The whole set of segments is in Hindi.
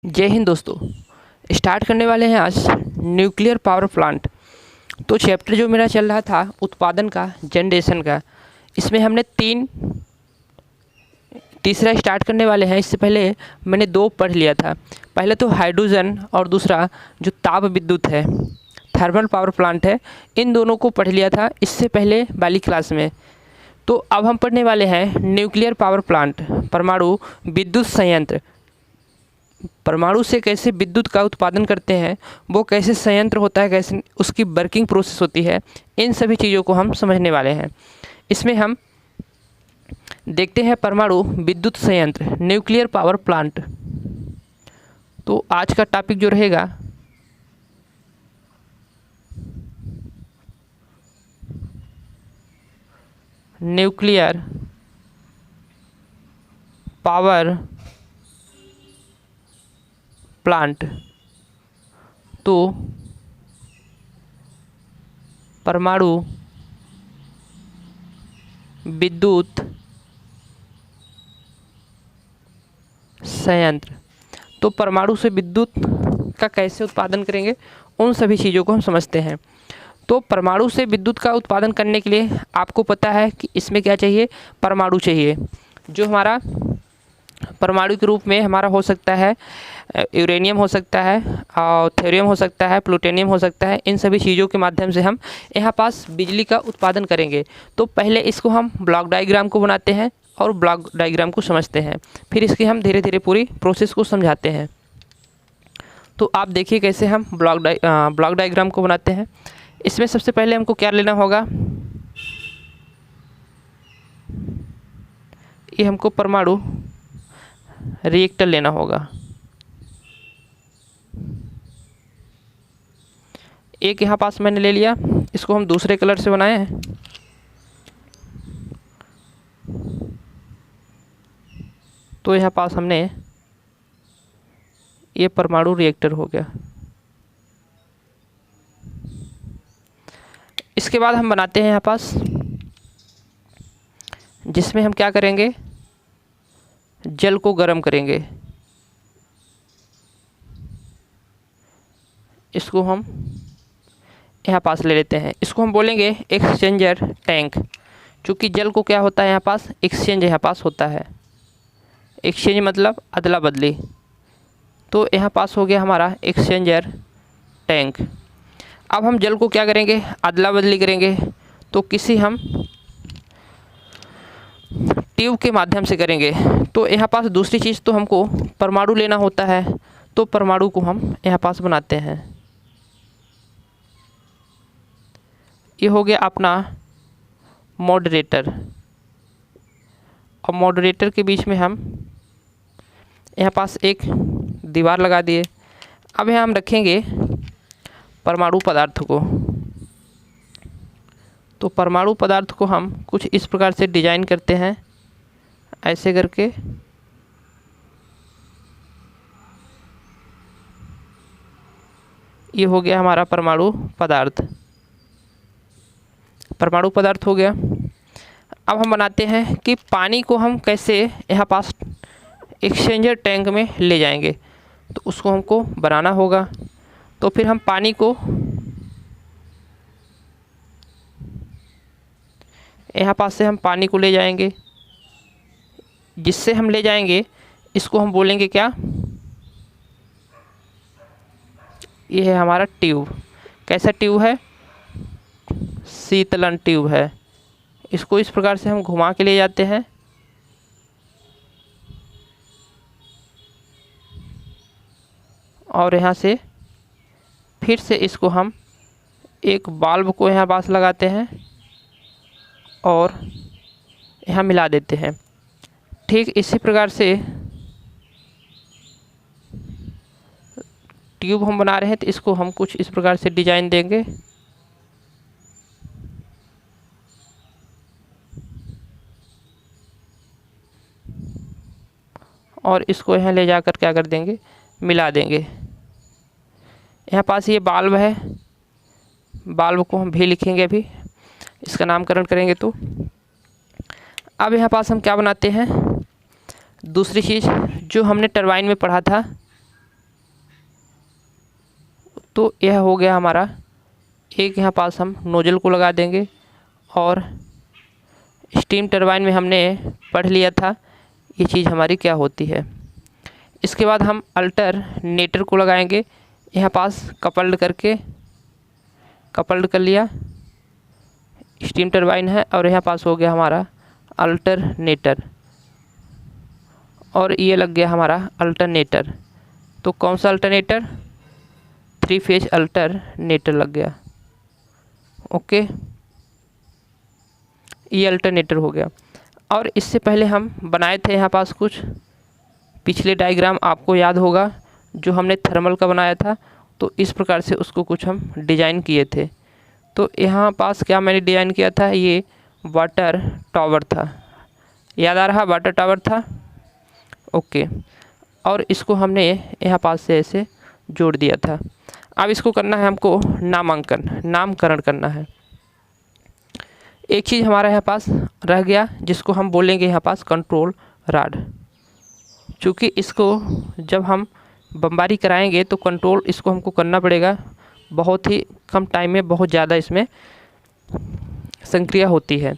जय हिंद दोस्तों। स्टार्ट करने वाले हैं आज न्यूक्लियर पावर प्लांट। तो चैप्टर जो मेरा चल रहा था उत्पादन का, जनरेशन का, इसमें हमने तीसरा स्टार्ट करने वाले हैं। इससे पहले मैंने दो पढ़ लिया था। पहले तो हाइड्रोजन और दूसरा जो ताप विद्युत है, थर्मल पावर प्लांट है, इन दोनों को पढ़ लिया था इससे पहले वाली क्लास में। तो अब हम पढ़ने वाले हैं न्यूक्लियर पावर प्लांट, परमाणु विद्युत संयंत्र। परमाणु से कैसे विद्युत का उत्पादन करते हैं, वो कैसे संयंत्र होता है, कैसे उसकी वर्किंग प्रोसेस होती है, इन सभी चीज़ों को हम समझने वाले हैं। इसमें हम देखते हैं परमाणु विद्युत संयंत्र, न्यूक्लियर पावर प्लांट। तो आज का टॉपिक जो रहेगा न्यूक्लियर पावर प्लांट। तो परमाणु विद्युत संयंत्र। तो परमाणु से विद्युत का कैसे उत्पादन करेंगे, उन सभी चीज़ों को हम समझते हैं। तो परमाणु से विद्युत का उत्पादन करने के लिए आपको पता है कि इसमें क्या चाहिए, परमाणु चाहिए। जो हमारा परमाणु के रूप में हमारा हो सकता है यूरेनियम हो सकता है, और थोरियम हो सकता है, प्लूटोनियम हो सकता है। इन सभी चीज़ों के माध्यम से हम यहाँ पास बिजली का उत्पादन करेंगे। तो पहले इसको हम ब्लॉक डायग्राम को बनाते हैं और ब्लॉक डायग्राम को समझते हैं, फिर इसकी हम धीरे धीरे पूरी प्रोसेस को समझाते हैं। तो आप देखिए कैसे हम ब्लॉक डायग्राम को बनाते हैं। इसमें सबसे पहले हमको क्या लेना होगा, ये हमको परमाणु रिएक्टर लेना होगा। एक यहाँ पास मैंने ले लिया, इसको हम दूसरे कलर से बनाए हैं। तो यहाँ पास हमने ये परमाणु रिएक्टर हो गया। इसके बाद हम बनाते हैं यहाँ पास, जिसमें हम क्या करेंगे, जल को गर्म करेंगे। इसको हम यहाँ पास ले लेते हैं, इसको हम बोलेंगे एक्सचेंजर टैंक। चूँकि जल को क्या होता है यहाँ पास, एक्सचेंज यहाँ पास होता है। एक्सचेंज मतलब अदला बदली। तो यहाँ पास हो गया हमारा एक्सचेंजर टैंक। अब हम जल को क्या करेंगे, अदला बदली करेंगे। तो किसी हम ट्यूब के माध्यम से करेंगे। तो यहाँ पास दूसरी चीज़ तो हमको परमाणु लेना होता है। तो परमाणु को हम यहाँ पास बनाते हैं। ये हो गया अपना मॉडरेटर, और मॉडरेटर के बीच में हम यहाँ पास एक दीवार लगा दिए। अब यहाँ हम रखेंगे परमाणु पदार्थ को। तो परमाणु पदार्थ को हम कुछ इस प्रकार से डिजाइन करते हैं, ऐसे करके। ये हो गया हमारा परमाणु पदार्थ। परमाणु पदार्थ हो गया। अब हम बनाते हैं कि पानी को हम कैसे यहाँ पास एक्सचेंजर टैंक में ले जाएंगे। तो उसको हमको बनाना होगा। तो फिर हम पानी को यहाँ पास से हम पानी को ले जाएंगे। जिससे हम ले जाएंगे इसको हम बोलेंगे क्या, ये है हमारा ट्यूब। कैसा ट्यूब है, शीतलन ट्यूब है। इसको इस प्रकार से हम घुमा के ले जाते हैं। और यहाँ से फिर से इसको हम एक बाल्ब को यहाँ पास लगाते हैं और यहाँ मिला देते हैं। ठीक इसी प्रकार से ट्यूब हम बना रहे हैं। तो इसको हम कुछ इस प्रकार से डिजाइन देंगे। और इसको यहाँ ले जाकर क्या कर देंगे, मिला देंगे। यहाँ पास ये बाल्ब है, बाल्ब को हम भी लिखेंगे, अभी इसका नामकरण करेंगे। तो अब यहाँ पास हम क्या बनाते हैं, दूसरी चीज़ जो हमने टरबाइन में पढ़ा था, तो यह हो गया हमारा। एक यहाँ पास हम नोजल को लगा देंगे और स्टीम टरबाइन में हमने पढ़ लिया था ये चीज़ हमारी क्या होती है। इसके बाद हम अल्टरनेटर को लगाएंगे यहाँ पास कपल्ड करके, कपल्ड कर लिया, स्टीम टरबाइन है और यहाँ पास हो गया हमारा अल्टरनेटर और ये लग गया हमारा अल्टरनेटर। तो कौन सा अल्टरनेटर? 3 फेज अल्टरनेटर लग गया। ओके, ये अल्टरनेटर हो गया। और इससे पहले हम बनाए थे यहाँ पास कुछ, पिछले डायग्राम आपको याद होगा जो हमने थर्मल का बनाया था, तो इस प्रकार से उसको कुछ हम डिज़ाइन किए थे। तो यहाँ पास क्या मैंने डिज़ाइन किया था, ये वाटर टावर था, याद आ रहा? वाटर टावर था। ओके, और इसको हमने यहाँ पास से ऐसे जोड़ दिया था। अब इसको करना है हमको नामकरण करना है। एक चीज़ हमारा यहाँ पास रह गया जिसको हम बोलेंगे यहाँ पास कंट्रोल रॉड। चूँकि इसको जब हम बमबारी कराएंगे तो कंट्रोल इसको हमको करना पड़ेगा, बहुत ही कम टाइम में बहुत ज़्यादा इसमें संक्रिया होती है।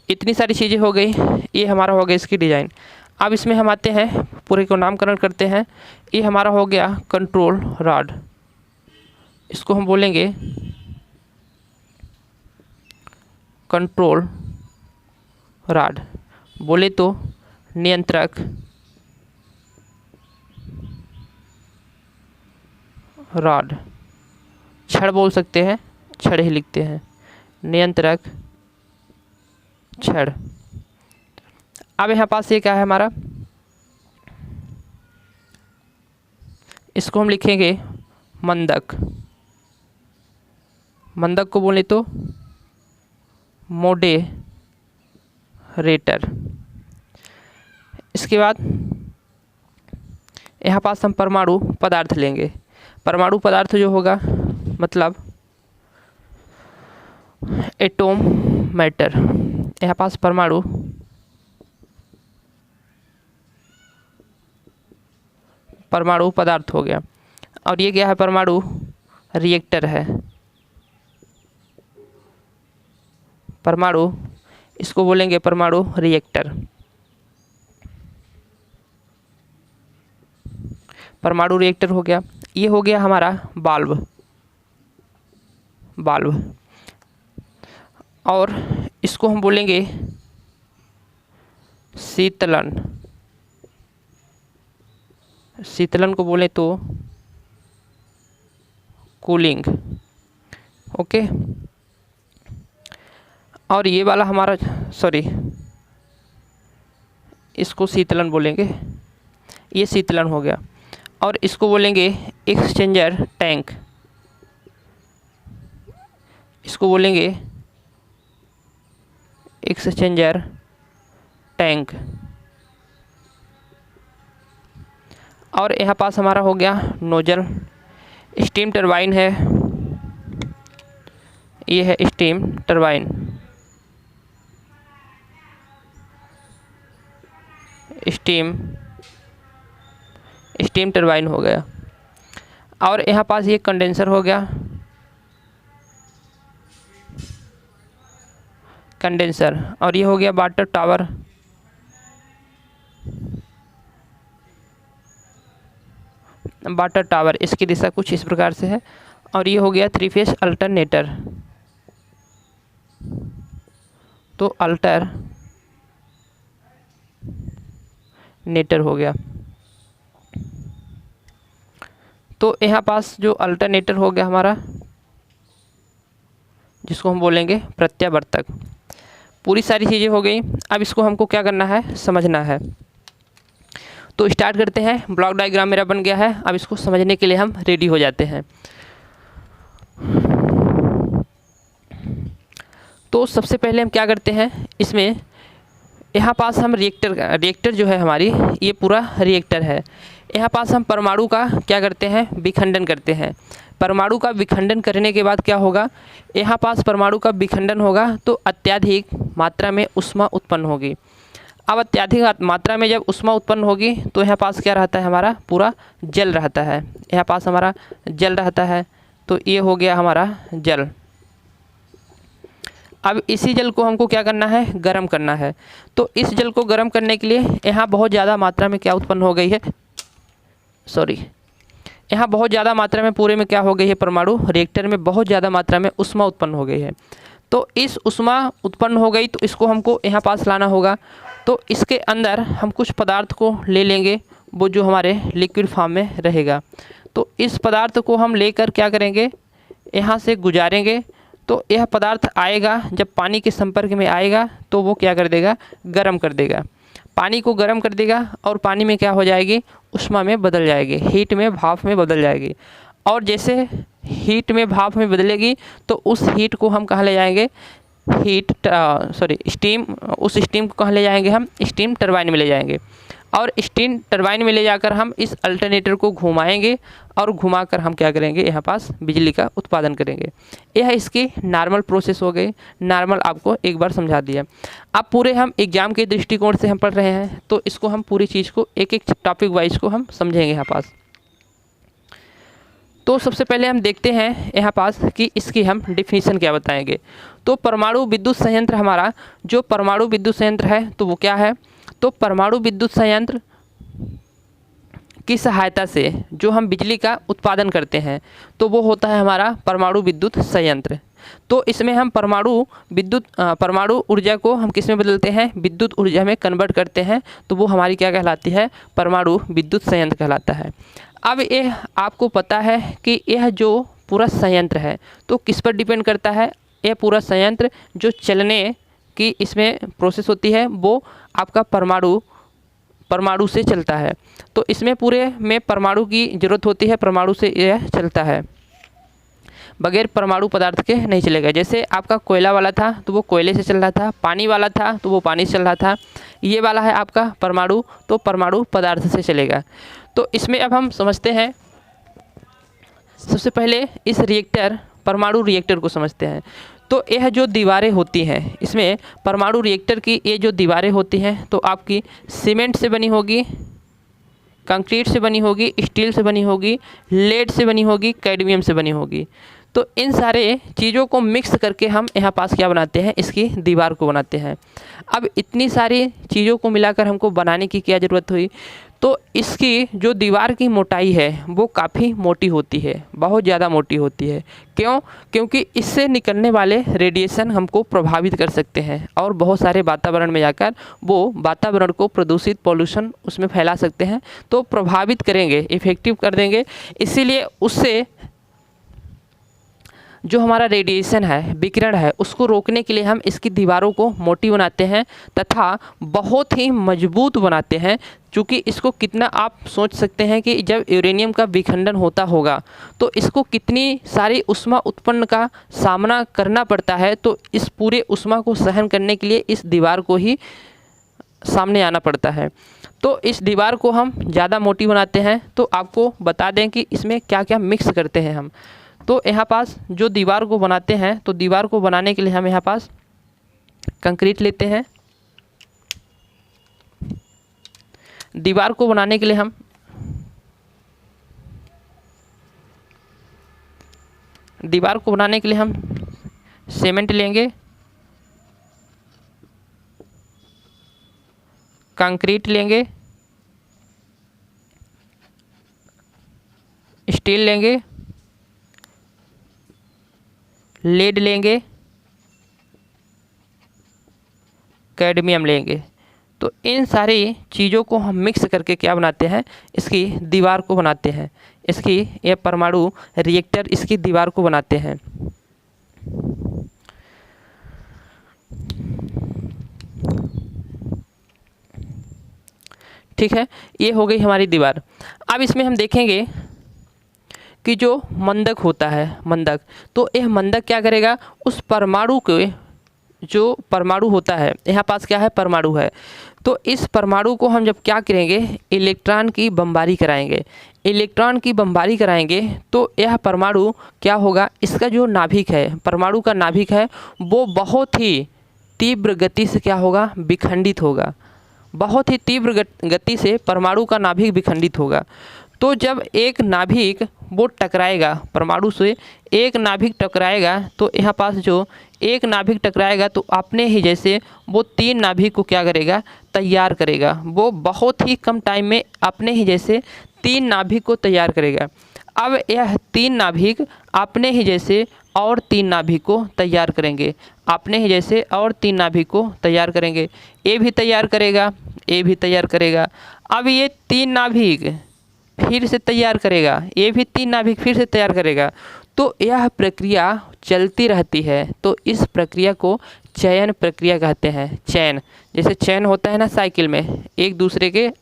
इतनी सारी चीज़ें हो गई, ये हमारा हो गया इसकी डिज़ाइन। अब इसमें हम आते हैं, पूरे को नामकरण करते हैं। ये हमारा हो गया कंट्रोल रॉड, इसको हम बोलेंगे कंट्रोल रॉड, बोले तो नियंत्रक रॉड, छड़ बोल सकते हैं, छड़ ही लिखते हैं, नियंत्रक छड़। अब यहाँ पास ये क्या है हमारा, इसको हम लिखेंगे मंदक, मंदक को बोले तो मोडेरेटर। इसके बाद यहाँ पास हम परमाणु पदार्थ लेंगे। परमाणु पदार्थ जो होगा मतलब एटॉम मैटर, यहाँ पास परमाणु पदार्थ हो गया। और ये क्या है, परमाणु रिएक्टर है, परमाणु, इसको बोलेंगे परमाणु रिएक्टर। परमाणु रिएक्टर हो गया। ये हो गया हमारा बाल्ब, और इसको हम बोलेंगे शीतलन, शीतलन को बोले तो कूलिंग। ओके, और ये वाला हमारा, सॉरी, इसको शीतलन बोलेंगे, ये शीतलन हो गया। और इसको बोलेंगे एक्सचेंजर टैंक, इसको बोलेंगे एक्सचेंजर टैंक। और यहाँ पास हमारा हो गया नोजल, स्टीम टरबाइन है, ये है स्टीम टरबाइन, स्टीम टरबाइन हो गया। और यहाँ पास ये कंडेंसर हो गया, कंडेंसर। और ये हो गया वाटर टावर, वाटर टावर, इसकी दिशा कुछ इस प्रकार से है। और ये हो गया 3 फेज अल्टरनेटर, तो अल्टरनेटर हो गया। तो यहाँ पास जो अल्टरनेटर हो गया हमारा, जिसको हम बोलेंगे प्रत्यावर्तक। पूरी सारी चीज़ें हो गई। अब इसको हमको क्या करना है, समझना है। तो स्टार्ट करते हैं। ब्लॉक डायग्राम मेरा बन गया है, अब इसको समझने के लिए हम रेडी हो जाते हैं। तो सबसे पहले हम क्या करते हैं, इसमें यहाँ पास हम रिएक्टर जो है हमारी, ये पूरा रिएक्टर है। यहाँ पास हम परमाणु का क्या करते हैं, विखंडन करते हैं। परमाणु का विखंडन करने के बाद क्या होगा, यहाँ पास परमाणु का विखंडन होगा तो अत्यधिक मात्रा में ऊष्मा उत्पन्न होगी। अब अत्यधिक मात्रा में जब ऊष्मा उत्पन्न होगी तो यहाँ पास क्या रहता है, हमारा पूरा जल रहता है। यहाँ पास हमारा जल रहता है, तो ये हो गया हमारा जल। अब इसी जल को हमको क्या करना है, गर्म करना है। तो इस जल को गर्म करने के लिए यहाँ बहुत ज़्यादा मात्रा में क्या उत्पन्न हो गई है, यहाँ बहुत ज़्यादा मात्रा में पूरे में क्या हो गई है, परमाणु रिएक्टर में बहुत ज़्यादा मात्रा में ऊष्मा उत्पन्न हो गई है। तो इस ऊष्मा उत्पन्न हो गई तो इसको हमको यहाँ पास लाना होगा। तो इसके अंदर हम कुछ पदार्थ को ले लेंगे, वो जो हमारे लिक्विड फॉर्म में रहेगा। तो इस पदार्थ को हम लेकर क्या करेंगे, यहाँ से गुजारेंगे। तो यह पदार्थ आएगा, जब पानी के संपर्क में आएगा तो वो क्या कर देगा, गर्म कर देगा, पानी को गर्म कर देगा और पानी में क्या हो जाएगी, ऊष्मा में बदल जाएगी, हीट में, भाप में बदल जाएगी। और जैसे हीट में, भाप में बदलेगी तो उस हीट को हम कहाँ ले जाएंगे, स्टीम, उस स्टीम को कहाँ ले जाएंगे, हम स्टीम टरबाइन में ले जाएंगे। और स्टीम टरबाइन में ले जाकर हम इस अल्टरनेटर को घुमाएंगे और घुमाकर हम क्या करेंगे, यहाँ पास बिजली का उत्पादन करेंगे। यह इसकी नॉर्मल प्रोसेस हो गई। नॉर्मल आपको एक बार समझा दिया। अब पूरे हम एग्जाम के दृष्टिकोण से हम पढ़ रहे हैं, तो इसको हम पूरी चीज़ को एक एक टॉपिक वाइज को हम समझेंगे यहाँ पास। तो सबसे पहले हम देखते हैं यहाँ पास कि इसकी हम डिफिनीशन क्या बताएंगे। तो परमाणु विद्युत संयंत्र, हमारा जो परमाणु विद्युत संयंत्र है तो वो क्या है, तो परमाणु विद्युत संयंत्र की सहायता से जो हम बिजली का उत्पादन करते हैं तो वो होता है हमारा परमाणु विद्युत संयंत्र। तो इसमें हम परमाणु ऊर्जा को हम किस में बदलते हैं, विद्युत ऊर्जा में कन्वर्ट करते हैं, तो वो हमारी क्या कहलाती है, परमाणु विद्युत संयंत्र कहलाता है। अब ये आपको पता है कि यह जो पूरा संयंत्र है तो किस पर डिपेंड करता है, यह पूरा संयंत्र जो चलने की इसमें प्रोसेस होती है वो आपका परमाणु से चलता है। तो इसमें पूरे में परमाणु की ज़रूरत होती है, परमाणु से यह चलता है, बगैर परमाणु पदार्थ के नहीं चलेगा। जैसे आपका कोयला वाला था तो वो कोयले से चल रहा था, पानी वाला था तो वो पानी से चल रहा था, ये वाला है आपका परमाणु, तो परमाणु पदार्थ से चलेगा। तो इसमें अब हम समझते हैं, सबसे पहले इस परमाणु रिएक्टर को समझते हैं। तो यह जो दीवारें होती हैं, इसमें परमाणु रिएक्टर की ये जो दीवारें होती हैं तो आपकी सीमेंट से बनी होगी, कंक्रीट से बनी होगी, स्टील से बनी होगी, लेड से बनी होगी, कैडमियम से बनी होगी। तो इन सारे चीज़ों को मिक्स करके हम यहाँ पास क्या बनाते हैं, इसकी दीवार को बनाते हैं। अब इतनी सारी चीज़ों को मिलाकर हमको बनाने की क्या ज़रूरत हुई, तो इसकी जो दीवार की मोटाई है वो काफ़ी मोटी होती है, बहुत ज़्यादा मोटी होती है। क्यों? क्योंकि इससे निकलने वाले रेडिएशन हमको प्रभावित कर सकते हैं और बहुत सारे वातावरण में जाकर वो वातावरण को प्रदूषित, पॉल्यूशन उसमें फैला सकते हैं, तो प्रभावित करेंगे, इफेक्टिव कर देंगे। इसीलिए उससे जो हमारा रेडिएशन है, विकिरण है, उसको रोकने के लिए हम इसकी दीवारों को मोटी बनाते हैं तथा बहुत ही मजबूत बनाते हैं। चूँकि इसको कितना आप सोच सकते हैं कि जब यूरेनियम का विखंडन होता होगा तो इसको कितनी सारी ऊष्मा उत्पन्न का सामना करना पड़ता है, तो इस पूरे ऊष्मा को सहन करने के लिए इस दीवार को ही सामने आना पड़ता है। तो इस दीवार को हम ज़्यादा मोटी बनाते हैं। तो आपको बता दें कि इसमें क्या क्या मिक्स करते हैं हम। तो यहाँ पास जो दीवार को बनाते हैं, तो दीवार को बनाने के लिए हम यहाँ पास कंक्रीट लेते हैं। दीवार को बनाने के लिए हम सीमेंट लेंगे, कंक्रीट लेंगे, स्टील लेंगे, लेड लेंगे, कैडमियम लेंगे। तो इन सारी चीज़ों को हम मिक्स करके क्या बनाते हैं, इसकी दीवार को बनाते हैं। इसकी ये परमाणु रिएक्टर इसकी दीवार को बनाते हैं। ठीक है, ये हो गई हमारी दीवार। अब इसमें हम देखेंगे कि जो मंदक होता है, मंदक, तो यह मंदक क्या करेगा, उस परमाणु के जो परमाणु होता है, यहाँ पास क्या है, परमाणु है, तो इस परमाणु को हम जब क्या करेंगे, इलेक्ट्रॉन की बमबारी कराएंगे। इलेक्ट्रॉन की बमबारी कराएंगे तो यह परमाणु क्या होगा, इसका जो नाभिक है, परमाणु का नाभिक है, वो बहुत ही तीव्र गति से क्या होगा, विखंडित होगा। बहुत ही तीव्र गति से परमाणु का नाभिक विखंडित होगा। तो जब एक नाभिक वो टकराएगा परमाणु से, एक नाभिक टकराएगा तो यहाँ पास जो एक नाभिक टकराएगा तो अपने ही जैसे वो 3 नाभिक को क्या करेगा, तैयार करेगा। वो बहुत ही कम टाइम में अपने ही जैसे 3 नाभिक को तैयार करेगा। अब यह 3 नाभिक अपने ही जैसे और 3 नाभिक को तैयार करेंगे, अपने ही जैसे और 3 नाभिक को तैयार करेंगे। ए भी तैयार करेगा, ए भी तैयार करेगा। अब ये 3 नाभिक फिर से तैयार करेगा, ये भी 3 नाभिक फिर से तैयार करेगा। तो यह प्रक्रिया चलती रहती है। तो इस प्रक्रिया को चयन प्रक्रिया कहते हैं। चयन, जैसे चयन होता है ना साइकिल में, एक दूसरे के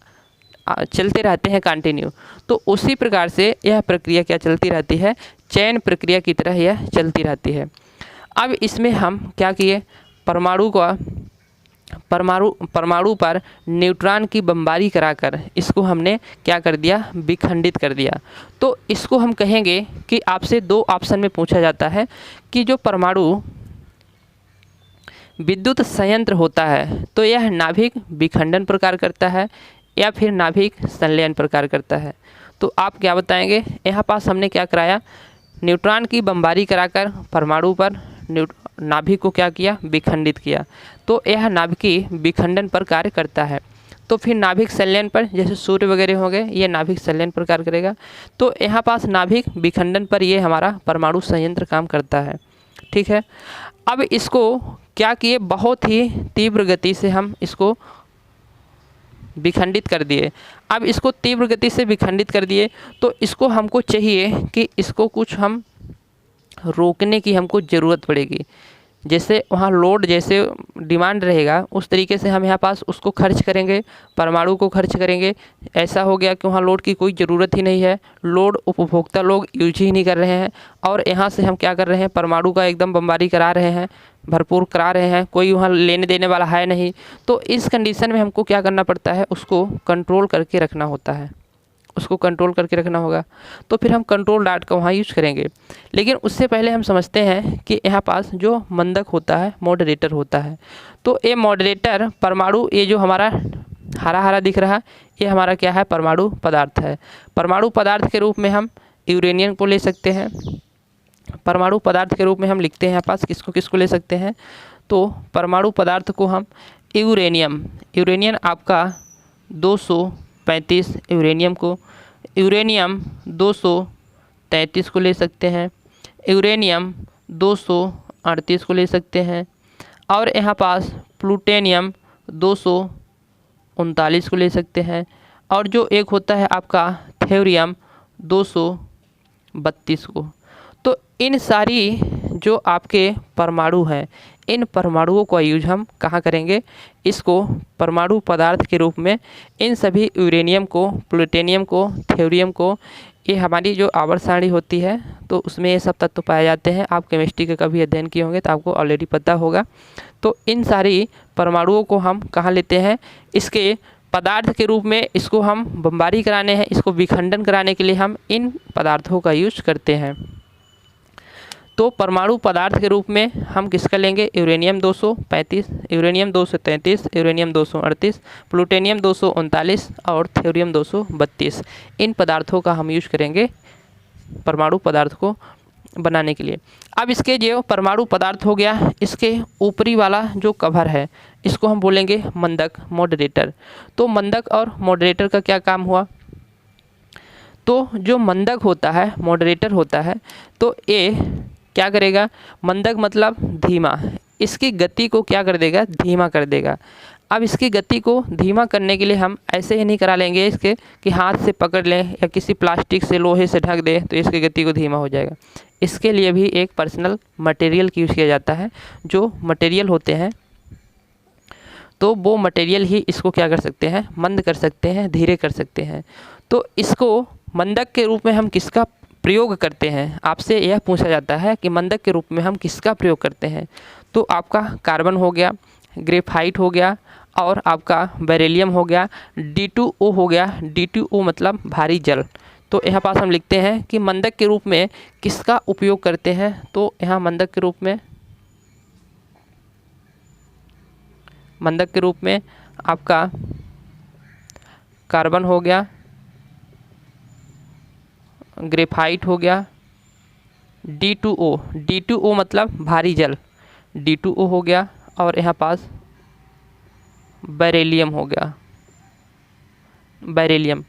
चलते रहते हैं कंटिन्यू, तो उसी प्रकार से यह प्रक्रिया क्या चलती रहती है, चयन प्रक्रिया की तरह यह चलती रहती है। अब इसमें हम क्या किए, परमाणु पर न्यूट्रॉन की बमबारी कराकर इसको हमने क्या कर दिया, विखंडित कर दिया। तो इसको हम कहेंगे कि आपसे 2 ऑप्शन में पूछा जाता है कि जो परमाणु विद्युत संयंत्र होता है तो यह नाभिक विखंडन प्रकार करता है या फिर नाभिक संलयन प्रकार करता है। तो आप क्या बताएंगे, यहाँ पास हमने क्या कराया, न्यूट्रॉन की बमबारी कराकर परमाणु पर नाभिक को क्या किया, विखंडित किया। तो यह नाभिकीय विखंडन पर कार्य करता है। तो फिर नाभिक संलयन पर, जैसे सूर्य वगैरह हो गए, ये नाभिक संलयन पर कार्य करेगा। तो यहाँ पास नाभिक विखंडन पर ये हमारा परमाणु संयंत्र काम करता है। ठीक है, अब इसको क्या किए, बहुत ही तीव्र गति से हम इसको विखंडित कर दिए। अब इसको तीव्र गति से विखंडित कर दिए तो इसको हमको चाहिए कि इसको कुछ हम रोकने की हमको ज़रूरत पड़ेगी। जैसे वहाँ लोड जैसे डिमांड रहेगा उस तरीके से हम यहाँ पास उसको खर्च करेंगे, परमाणु को खर्च करेंगे। ऐसा हो गया कि वहाँ लोड की कोई ज़रूरत ही नहीं है, लोड उपभोक्ता लोग यूज ही नहीं कर रहे हैं और यहाँ से हम क्या कर रहे हैं, परमाणु का एकदम बमबारी करा रहे हैं, भरपूर करा रहे हैं, कोई वहाँ लेने देने वाला है नहीं। तो इस कंडीशन में हमको क्या करना पड़ता है, उसको कंट्रोल करके रखना होता है, उसको कंट्रोल करके रखना होगा। तो फिर हम कंट्रोल डाट का वहाँ यूज करेंगे। लेकिन उससे पहले हम समझते हैं कि यहाँ पास जो मंदक होता है, मॉडरेटर होता है। तो ये मॉडरेटर परमाणु, ये जो हमारा हरा हरा दिख रहा है, ये हमारा क्या है, परमाणु पदार्थ है। परमाणु पदार्थ के रूप में हम यूरेनियम को ले सकते हैं। परमाणु पदार्थ के रूप में हम लिखते हैं यहाँ पास किसको किसको ले सकते हैं, तो परमाणु पदार्थ को हम यूरेनियम आपका 235 यूरेनियम को, यूरेनियम 233 को ले सकते हैं, यूरेनियम 238 को ले सकते हैं और यहाँ पास प्लूटोनियम 239 को ले सकते हैं और जो एक होता है आपका थोरियम 232 को। तो इन सारी जो आपके परमाणु हैं, इन परमाणुओं का यूज हम कहाँ करेंगे, इसको परमाणु पदार्थ के रूप में इन सभी यूरेनियम को, प्लूटोनियम को, थोरियम को, ये हमारी जो आवर्त सारणी होती है तो उसमें ये सब तत्व पाए जाते हैं। आप केमिस्ट्री का कभी अध्ययन किए होंगे तो आपको ऑलरेडी पता होगा। तो इन सारी परमाणुओं को हम कहाँ लेते हैं, इसके पदार्थ के रूप में इसको हम बमबारी कराने हैं, इसको विखंडन कराने के लिए हम इन पदार्थों का यूज करते हैं। तो परमाणु पदार्थ के रूप में हम किसका लेंगे, यूरेनियम 235, यूरेनियम 233, यूरेनियम 238, प्लूटोनियम 239 और थोरियम 232। इन पदार्थों का हम यूज करेंगे परमाणु पदार्थ को बनाने के लिए। अब इसके जो परमाणु पदार्थ हो गया, इसके ऊपरी वाला जो कवर है इसको हम बोलेंगे मंदक, मॉडरेटर। तो मंदक और मॉडरेटर का क्या काम हुआ, तो जो मंदक होता है, मॉडरेटर होता है, तो ये क्या करेगा, मंदक मतलब धीमा, इसकी गति को क्या कर देगा, धीमा कर देगा। अब इसकी गति को धीमा करने के लिए हम ऐसे ही नहीं करा लेंगे इसके कि हाथ से पकड़ लें या किसी प्लास्टिक से, लोहे से ढक दे तो इसकी गति को धीमा हो जाएगा। इसके लिए भी एक पर्सनल मटेरियल की यूज़ किया जाता है। जो मटेरियल होते हैं तो वो मटेरियल ही इसको क्या कर सकते हैं, मंद कर सकते हैं, धीरे कर सकते हैं। तो इसको मंदक के रूप में हम किसका प्रयोग करते हैं, आपसे यह पूछा जाता है कि मंदक के रूप में हम किसका प्रयोग करते हैं। तो आपका कार्बन हो गया, ग्रेफाइट हो गया और आपका बेरिलियम हो गया, D2O हो गया। D2O मतलब भारी जल। तो यहाँ पास हम लिखते हैं कि मंदक के रूप में किसका उपयोग करते हैं, तो यहाँ मंदक के रूप में आपका कार्बन हो गया, ग्रेफाइट हो गया, D2O, D2O मतलब भारी जल, D2O हो गया, और यहाँ पास बेरिलियम हो गया, बेरिलियम।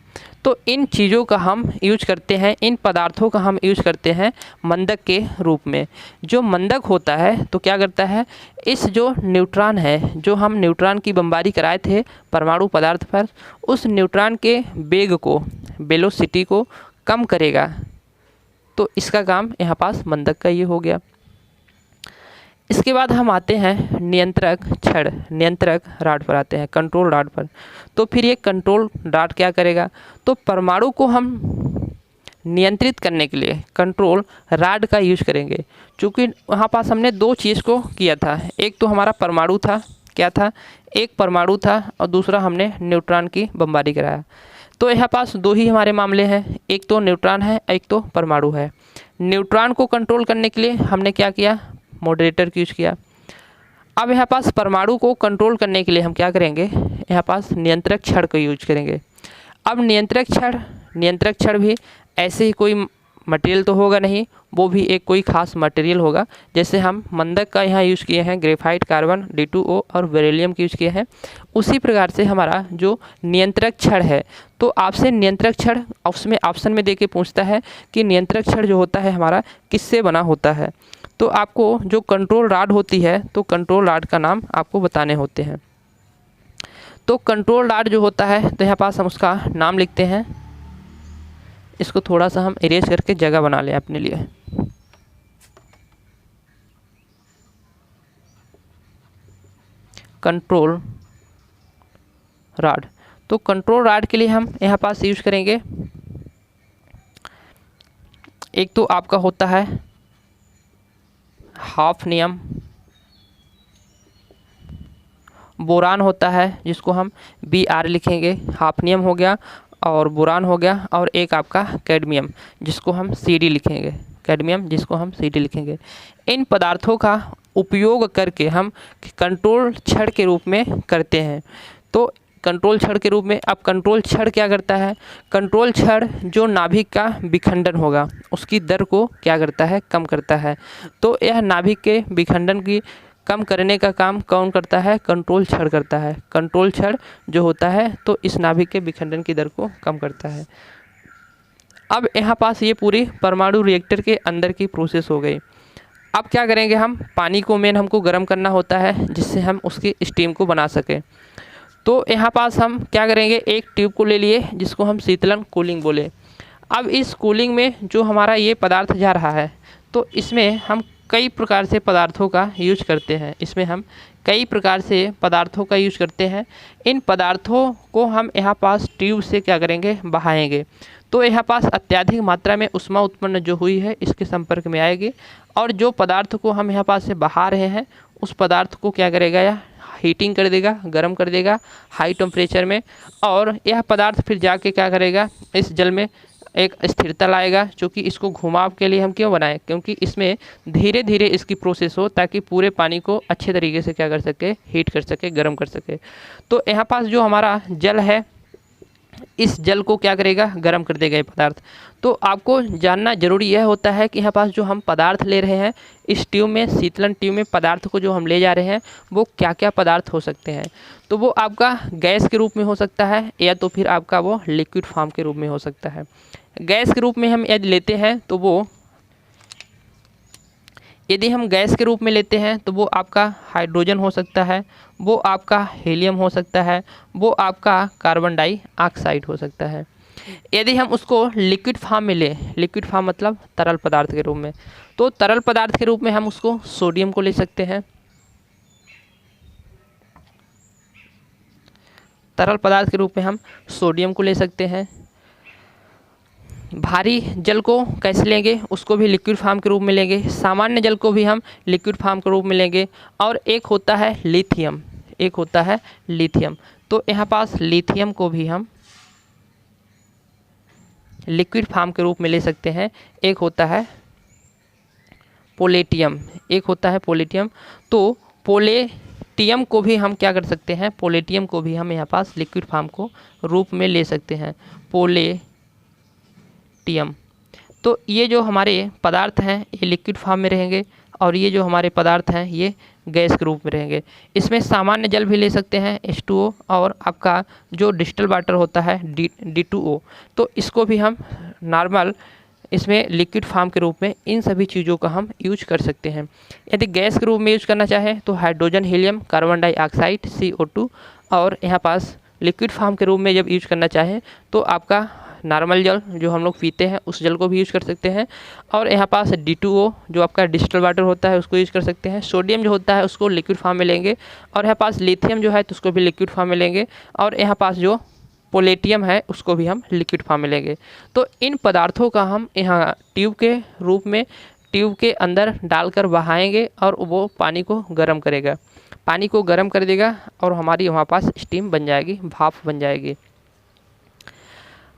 तो इन चीज़ों का हम यूज करते हैं, इन पदार्थों का हम यूज करते हैं मंदक के रूप में। जो मंदक होता है तो क्या करता है, इस जो न्यूट्रॉन है, जो हम न्यूट्रॉन की बमबारी कराए थे परमाणु पदार्थ पर, उस न्यूट्रॉन के वेग को, वेलोसिटी को कम करेगा। तो इसका काम यहाँ पास मंदक का ये हो गया। इसके बाद हम आते हैं नियंत्रक छड़, नियंत्रक रॉड पर आते हैं, कंट्रोल रॉड पर। तो फिर ये कंट्रोल रॉड क्या करेगा, तो परमाणु को हम नियंत्रित करने के लिए कंट्रोल रॉड का यूज करेंगे। क्योंकि वहाँ पास हमने दो चीज़ को किया था, एक तो हमारा परमाणु था, क्या था, एक परमाणु था, और दूसरा हमने न्यूट्रॉन की बमबारी कराया। तो यहाँ पास दो ही हमारे मामले हैं, एक तो न्यूट्रॉन है, एक तो परमाणु है। न्यूट्रॉन को कंट्रोल करने के लिए हमने क्या किया, मॉडरेटर का यूज किया। अब यहाँ पास परमाणु को कंट्रोल करने के लिए हम क्या करेंगे, यहाँ पास नियंत्रक छड़ का यूज करेंगे। अब नियंत्रक छड़ भी ऐसे ही कोई मटेरियल तो होगा नहीं, वो भी एक कोई ख़ास मटेरियल होगा। जैसे हम मंदक का यहाँ यूज़ किए हैं, ग्रेफाइट, कार्बन, D2O और बेरिलियम का यूज़ किए हैं, उसी प्रकार से हमारा जो नियंत्रक छड़ है, तो आपसे नियंत्रक छड़ उसमें ऑप्शन में देके पूछता है कि नियंत्रक छड़ जो होता है हमारा किससे बना होता है। तो आपको जो कंट्रोल रॉड होती है, तो कंट्रोल रॉड का नाम आपको बताने होते हैं। तो कंट्रोल रॉड जो होता है, तो यहाँ पास हम उसका नाम लिखते हैं। इसको थोड़ा सा हम इरेज करके जगह बना लें अपने लिए। कंट्रोल रॉड, तो कंट्रोल रॉड के लिए हम यहाँ पास यूज करेंगे, एक तो आपका होता है हाफनियम, बोरान होता है जिसको हम Br लिखेंगे, हाफनियम हो गया और बोरान हो गया, और एक आपका कैडमियम जिसको हम Cd लिखेंगे, कैडमियम जिसको हम Cd लिखेंगे। इन पदार्थों का उपयोग करके हम कंट्रोल छड़ के रूप में करते हैं। तो कंट्रोल छड़ के रूप में, अब कंट्रोल छड़ क्या करता है, कंट्रोल छड़ जो नाभिक का विखंडन होगा उसकी दर को क्या करता है, कम करता है। तो यह नाभिक के विखंडन की कम करने का काम कौन करता है, कंट्रोल छड़ करता है। कंट्रोल छड़ जो होता है तो इस नाभिक के विखंडन की दर को कम करता है। अब यहाँ पास ये पूरी परमाणु रिएक्टर के अंदर की प्रोसेस हो गई। अब क्या करेंगे, हम पानी को मेन हमको गर्म करना होता है जिससे हम उसकी स्टीम को बना सकें। तो यहाँ पास हम क्या करेंगे, एक ट्यूब को ले लिए जिसको हम शीतलन कूलिंग बोले। अब इस कूलिंग में जो हमारा ये पदार्थ जा रहा है, तो इसमें हम कई प्रकार से पदार्थों का यूज करते हैं, इसमें हम कई प्रकार से पदार्थों का यूज करते हैं। इन पदार्थों को हम यहाँ पास ट्यूब से क्या करेंगे, बहाएंगे। तो यहाँ पास अत्यधिक मात्रा में ऊष्मा उत्पन्न जो हुई है इसके संपर्क में आएगी, और जो पदार्थ को हम यहाँ पास से बहा रहे हैं उस पदार्थ को क्या करेगा, या हीटिंग कर देगा, गर्म कर देगा हाई टेम्परेचर में, और यह पदार्थ फिर जाके क्या करेगा, इस जल में एक स्थिरता लाएगा। क्योंकि इसको घुमाव के लिए हम क्यों बनाएं, क्योंकि इसमें धीरे धीरे इसकी प्रोसेस हो ताकि पूरे पानी को अच्छे तरीके से क्या कर सके, हीट कर सके, गर्म कर सके। तो यहाँ पास जो हमारा जल है, इस जल को क्या करेगा, गर्म कर देगा ये पदार्थ। तो आपको जानना जरूरी यह होता है कि यहाँ पास जो हम पदार्थ ले रहे हैं इस ट्यूब में, शीतलन ट्यूब में पदार्थ को जो हम ले जा रहे हैं वो क्या क्या पदार्थ हो सकते हैं। तो वो आपका गैस के रूप में हो सकता है, या तो फिर आपका वो लिक्विड फॉर्म के रूप में हो सकता है। गैस के रूप में हम यदि लेते हैं तो वो, यदि हम गैस के रूप में लेते हैं तो वो आपका हाइड्रोजन हो सकता है, वो आपका हीलियम हो सकता है, वो आपका कार्बन डाइऑक्साइड हो सकता है। यदि हम उसको लिक्विड फॉर्म में लें, लिक्विड फॉर्म मतलब तरल पदार्थ के रूप में, तो तरल पदार्थ के रूप में हम उसको सोडियम को ले सकते हैं। तरल पदार्थ के रूप में हम सोडियम को ले सकते हैं। भारी जल को कैसे लेंगे, उसको भी लिक्विड फॉर्म के रूप में लेंगे। सामान्य जल को भी हम लिक्विड फॉर्म के रूप में लेंगे। और एक होता है लिथियम, एक होता है लिथियम। तो यहाँ पास लिथियम को भी हम लिक्विड फॉर्म के रूप में ले सकते हैं। एक होता है पोलेटियम, एक होता है पोलेटियम। तो पोलेटियम को भी हम क्या कर सकते हैं, पोलेटियम को भी हम यहाँ पास लिक्विड फॉर्म को रूप में ले सकते हैं, पोलेटियम। तो ये जो हमारे पदार्थ हैं ये लिक्विड फॉर्म में रहेंगे और ये जो हमारे पदार्थ हैं ये गैस के रूप में रहेंगे। इसमें सामान्य जल भी ले सकते हैं H2O, और आपका जो डिस्टिल वाटर होता है D2O, तो इसको भी हम नॉर्मल इसमें लिक्विड फॉर्म के रूप में इन सभी चीज़ों का हम यूज कर सकते हैं। यदि गैस के रूप में यूज करना चाहें तो hydrogen, helium, carbon dioxide, CO2, और यहाँ पास लिक्विड फॉर्म के रूप में जब यूज करना चाहें तो आपका नॉर्मल जल जो हम लोग पीते हैं उस जल को भी यूज कर सकते हैं, और यहाँ पास D2O जो आपका डिस्टिल वाटर होता है उसको यूज कर सकते हैं। सोडियम जो होता है उसको लिक्विड फॉर्म में लेंगे, और यहाँ पास लिथियम जो है तो उसको भी लिक्विड फॉर्म में लेंगे, और यहाँ पास जो पोलेटियम है उसको भी हम लिक्विड फॉर्म में लेंगे। तो इन पदार्थों का हम यहाँ ट्यूब के रूप में ट्यूब के अंदर डालकर बहाएंगे और वो पानी को गर्म करेगा, पानी को गर्म कर देगा और हमारी वहाँ पास स्टीम बन जाएगी, भाप बन जाएगी।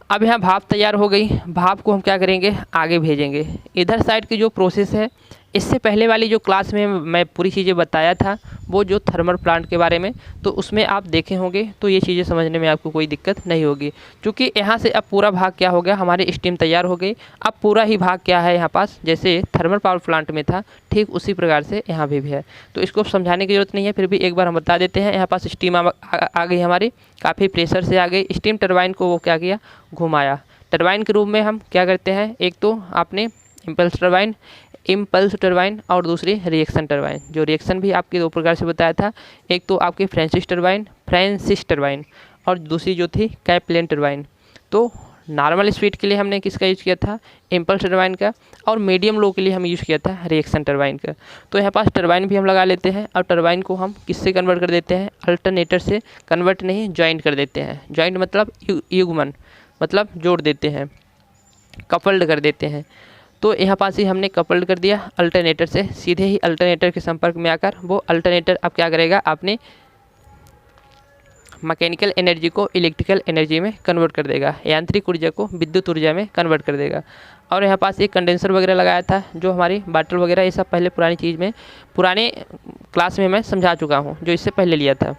अब यहाँ भाप तैयार हो गई, भाप को हम क्या करेंगे, आगे भेजेंगे। इधर साइड की जो प्रोसेस है, इससे पहले वाली जो क्लास में मैं पूरी चीज़ें बताया था वो जो थर्मल प्लांट के बारे में, तो उसमें आप देखे होंगे तो ये चीज़ें समझने में आपको कोई दिक्कत नहीं होगी, क्योंकि यहाँ से अब पूरा भाग क्या हो गया, हमारी स्टीम तैयार हो गई। अब पूरा ही भाग क्या है यहाँ पास, जैसे थर्मल पावर प्लांट में था ठीक उसी प्रकार से यहाँ भी है। तो इसको समझाने की जरूरत नहीं है, फिर भी एक बार हम बता देते हैं। यहाँ पास स्टीम आ गई हमारी, काफ़ी प्रेशर से आ गई स्टीम। टरबाइन को वो क्या किया, घुमाया। टरबाइन के रूप में हम क्या करते हैं, एक तो आपने इम्पल्स टरबाइन और दूसरी रिएक्शन टरबाइन। जो रिएक्शन भी आपके दो प्रकार से बताया था, एक तो आपकी फ्रांसिस टरबाइन और दूसरी जो थी कैप्लेन टरबाइन। तो नॉर्मल स्पीड के लिए हमने किसका यूज़ किया था, इम्पल्स टरबाइन का, और मीडियम लो के लिए हम यूज़ किया था रिएक्शन टरबाइन का। तो यहाँ पास टरबाइन भी हम लगा लेते हैं, और टरबाइन को हम किससे कन्वर्ट कर देते हैं, अल्टरनेटर से कन्वर्ट नहीं, जॉइंट कर देते हैं। जॉइंट मतलब युग्मन, मतलब जोड़ देते हैं, कपल्ड कर देते हैं। तो यहाँ पास ही हमने कपल्ड कर दिया अल्टरनेटर से, सीधे ही अल्टरनेटर के संपर्क में आकर वो अल्टरनेटर अब क्या करेगा, अपने मैकेनिकल एनर्जी को इलेक्ट्रिकल एनर्जी में कन्वर्ट कर देगा, यांत्रिक ऊर्जा को विद्युत ऊर्जा में कन्वर्ट कर देगा। और यहाँ पास एक कंडेंसर वगैरह लगाया था, जो हमारी बाटल वगैरह ये सब पहले पुरानी चीज़ में, पुराने क्लास में मैं समझा चुका हूँ, जो इससे पहले लिया था।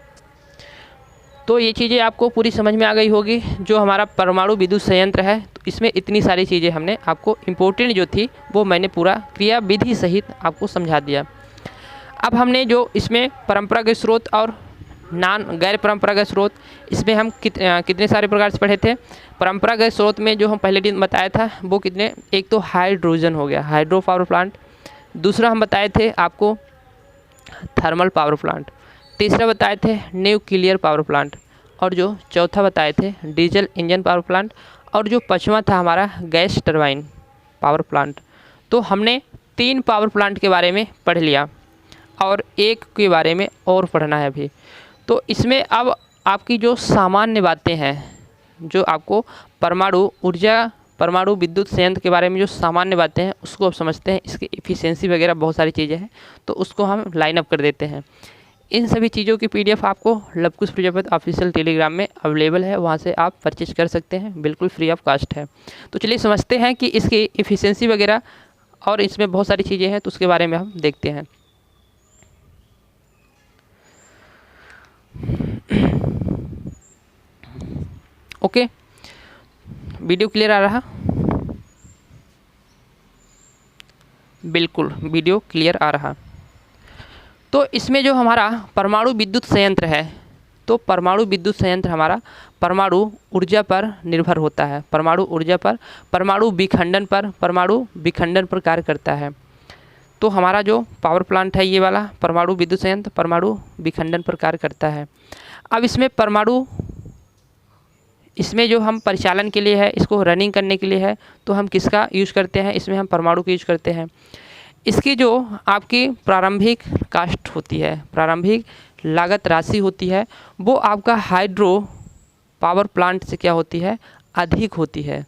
तो ये चीज़ें आपको पूरी समझ में आ गई होगी। जो हमारा परमाणु विद्युत संयंत्र है, तो इसमें इतनी सारी चीज़ें हमने आपको इम्पोर्टेंट जो थी वो मैंने पूरा क्रिया विधि सहित आपको समझा दिया। अब हमने जो इसमें परंपरागत स्रोत और गैर परंपरागत स्रोत, इसमें हम कितने सारे प्रकार से पढ़े थे। परंपरागत स्रोत में जो हम पहले दिन बताया था वो कितने, एक तो हाइड्रोजन हो गया, हाइड्रो पावर प्लांट। दूसरा हम बताए थे आपको थर्मल पावर प्लांट। तीसरा बताए थे न्यूक्लियर पावर प्लांट, और जो चौथा बताए थे डीजल इंजन पावर प्लांट, और जो पांचवा था हमारा गैस टरबाइन पावर प्लांट। तो हमने 3 पावर प्लांट के बारे में पढ़ लिया और एक के बारे में और पढ़ना है अभी। तो इसमें अब आपकी जो सामान्य बातें हैं, जो आपको परमाणु विद्युत संयंत्र के बारे में जो सामान्य बातें हैं उसको अब समझते हैं। इसकी एफिशिएंसी वगैरह बहुत सारी चीज़ें हैं, तो उसको हम लाइन अप कर देते हैं। इन सभी चीज़ों की PDF आपको लवकुश प्रजापति ऑफिशियल टेलीग्राम में अवेलेबल है, वहाँ से आप परचेज कर सकते हैं, बिल्कुल फ्री ऑफ कास्ट है। तो चलिए समझते हैं कि इसकी एफिशिएंसी वगैरह और इसमें बहुत सारी चीज़ें हैं, तो उसके बारे में हम देखते हैं। ओके, वीडियो क्लियर आ रहा, बिल्कुल वीडियो क्लियर आ रहा। तो इसमें जो हमारा परमाणु विद्युत संयंत्र है, तो परमाणु विद्युत संयंत्र हमारा परमाणु ऊर्जा पर निर्भर होता है, परमाणु ऊर्जा पर, परमाणु विखंडन पर कार्य करता है। तो हमारा जो पावर प्लांट है ये वाला परमाणु विद्युत संयंत्र परमाणु विखंडन पर कार्य करता है। अब इसमें जो हम परिचालन के लिए है, इसको रनिंग करने के लिए है, तो हम किसका यूज़ करते हैं, इसमें हम परमाणु का यूज़ करते हैं। इसकी जो आपकी प्रारंभिक कास्ट होती है, प्रारंभिक लागत राशि होती है, वो आपका हाइड्रो पावर प्लांट से क्या होती है, अधिक होती है,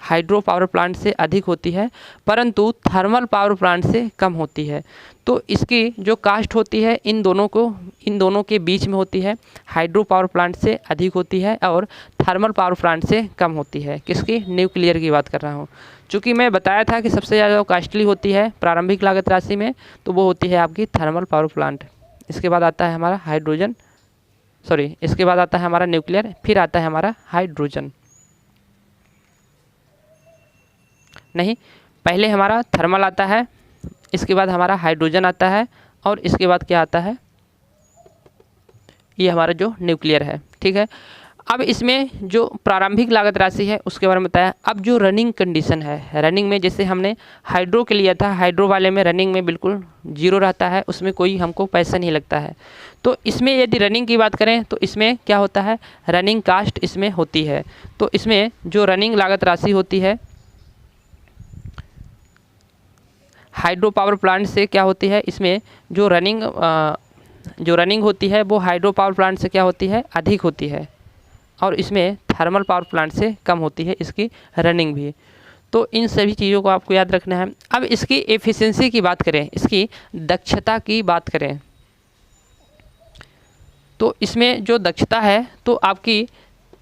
हाइड्रो पावर प्लांट से अधिक होती है, परंतु थर्मल पावर प्लांट से कम होती है। तो इसकी जो कास्ट होती है इन दोनों के बीच में होती है, हाइड्रो पावर प्लांट से अधिक होती है और थर्मल पावर प्लांट से कम होती है। किसकी, न्यूक्लियर की बात कर रहा हूँ। चूँकि मैं बताया था कि सबसे ज़्यादा कास्टली होती है प्रारंभिक लागत राशि में, तो वो होती है आपकी थर्मल पावर प्लांट। इसके बाद आता है हमारा इसके बाद आता है हमारा न्यूक्लियर, फिर आता है हमारा हाइड्रोजन। नहीं, पहले हमारा थर्मल आता है, इसके बाद हमारा हाइड्रोजन आता है और इसके बाद क्या आता है, ये हमारा जो न्यूक्लियर है। ठीक है, अब इसमें जो प्रारंभिक लागत राशि है उसके बारे में बताया। अब जो रनिंग कंडीशन है, रनिंग में जैसे हमने हाइड्रो के लिया था, हाइड्रो वाले में रनिंग में बिल्कुल जीरो रहता है, उसमें कोई हमको पैसा नहीं लगता है। तो इसमें यदि रनिंग की बात करें तो इसमें क्या होता है, रनिंग कास्ट इसमें होती है। तो इसमें जो रनिंग लागत राशि होती है हाइड्रो पावर प्लांट से क्या होती है, इसमें जो रनिंग होती है वो हाइड्रो पावर प्लांट से क्या होती है, अधिक होती है, और इसमें थर्मल पावर प्लांट से कम होती है इसकी रनिंग भी। तो इन सभी चीज़ों को आपको याद रखना है। अब इसकी एफिशिएंसी की बात करें, इसकी दक्षता की बात करें, तो इसमें जो दक्षता है तो आपकी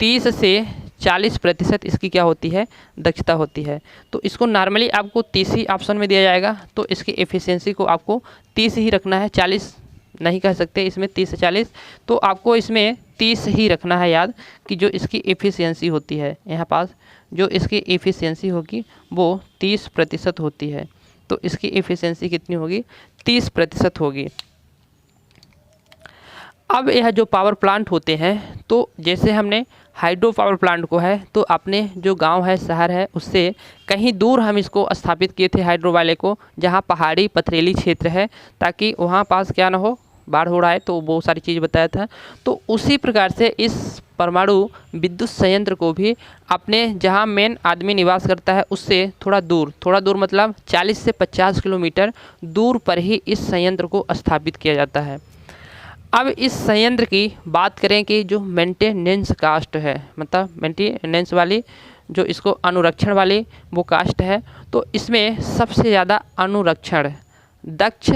30 से 40% इसकी क्या होती है, दक्षता होती है। तो इसको नॉर्मली आपको 30 ही ऑप्शन में दिया जाएगा, तो इसकी एफिशिएंसी को आपको 30 ही रखना है, 40 नहीं कह सकते इसमें, 30 से 40। तो आपको इसमें 30 ही रखना है याद, कि जो इसकी एफिशिएंसी होती है यहाँ पास, जो इसकी एफिशिएंसी होगी वो 30% होती है। तो इसकी एफिशिएंसी कितनी होगी, 30% होगी। अब यह जो पावर प्लांट होते हैं, तो जैसे हमने हाइड्रो पावर प्लांट को है तो अपने जो गांव है, शहर है, उससे कहीं दूर हम इसको स्थापित किए थे हाइड्रो वाले को, जहां पहाड़ी पथरीली क्षेत्र है, ताकि वहां पास क्या ना हो, बाढ़ हो रहा है, तो बहुत सारी चीज़ बताया था। तो उसी प्रकार से इस परमाणु विद्युत संयंत्र को भी अपने जहां मेन आदमी निवास करता है उससे थोड़ा दूर मतलब 40 से 50 किलोमीटर दूर पर ही इस संयंत्र को स्थापित किया जाता है। अब इस संयंत्र की बात करें कि जो मेंटेनेंस कास्ट है, मतलब मेंटेनेंस वाली, जो इसको अनुरक्षण वाली वो कास्ट है, तो इसमें सबसे ज़्यादा अनुरक्षण दक्ष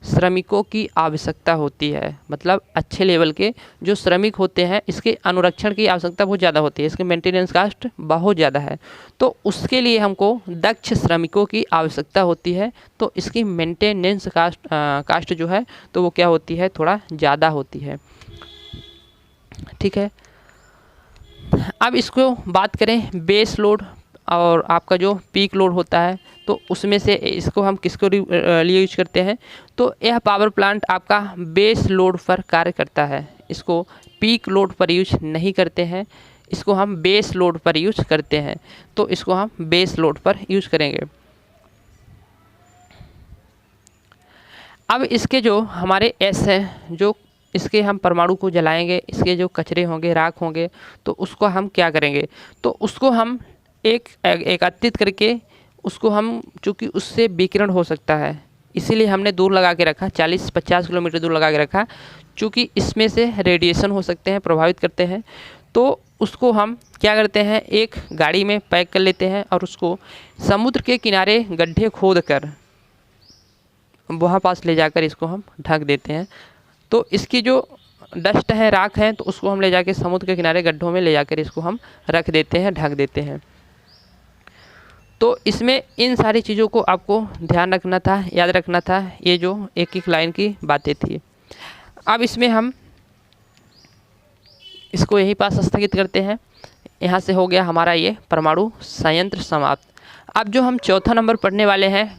श्रमिकों की आवश्यकता होती है। मतलब अच्छे लेवल के जो श्रमिक होते हैं, इसके अनुरक्षण की आवश्यकता बहुत ज़्यादा होती है, इसके मेंटेनेंस कास्ट बहुत ज़्यादा है, तो उसके लिए हमको दक्ष श्रमिकों की आवश्यकता होती है। तो इसकी मेंटेनेंस कास्ट जो है तो वो क्या होती है, थोड़ा ज़्यादा होती है। ठीक है, अब इसको बात करें बेस लोड और आपका जो पीक लोड होता है, तो उसमें से इसको हम किसको लिए यूज करते हैं, तो यह पावर प्लांट आपका बेस लोड पर कार्य करता है, इसको पीक लोड पर यूज नहीं करते हैं, इसको हम बेस लोड पर यूज करते हैं। तो इसको हम बेस लोड पर यूज करेंगे। अब इसके जो हमारे एस हैं, जो इसके हम परमाणु को जलाएंगे, इसके जो कचरे होंगे, राख होंगे, तो उसको हम क्या करेंगे, तो उसको हम एकत्रित करके उसको हम, चूँकि उससे विकिरण हो सकता है इसीलिए हमने दूर लगा के रखा, 40-50 किलोमीटर दूर लगा के रखा, चूँकि इसमें से रेडिएशन हो सकते हैं, प्रभावित करते हैं। तो उसको हम क्या करते हैं, एक गाड़ी में पैक कर लेते हैं और उसको समुद्र के किनारे गड्ढे खोद कर वहाँ पास ले जाकर इसको हम ढक देते हैं। तो इसकी जो डस्ट है, राख है, तो उसको हम ले जाके समुद्र के किनारे गड्ढों में ले जाकर इसको हम रख देते हैं, ढक देते हैं। तो इसमें इन सारी चीज़ों को आपको ध्यान रखना था, याद रखना था, ये जो एक एक लाइन की बातें थी। अब इसमें हम इसको यहीं पास स्थगित करते हैं। यहाँ से हो गया हमारा ये परमाणु संयंत्र समाप्त। अब जो हम चौथा नंबर पढ़ने वाले हैं,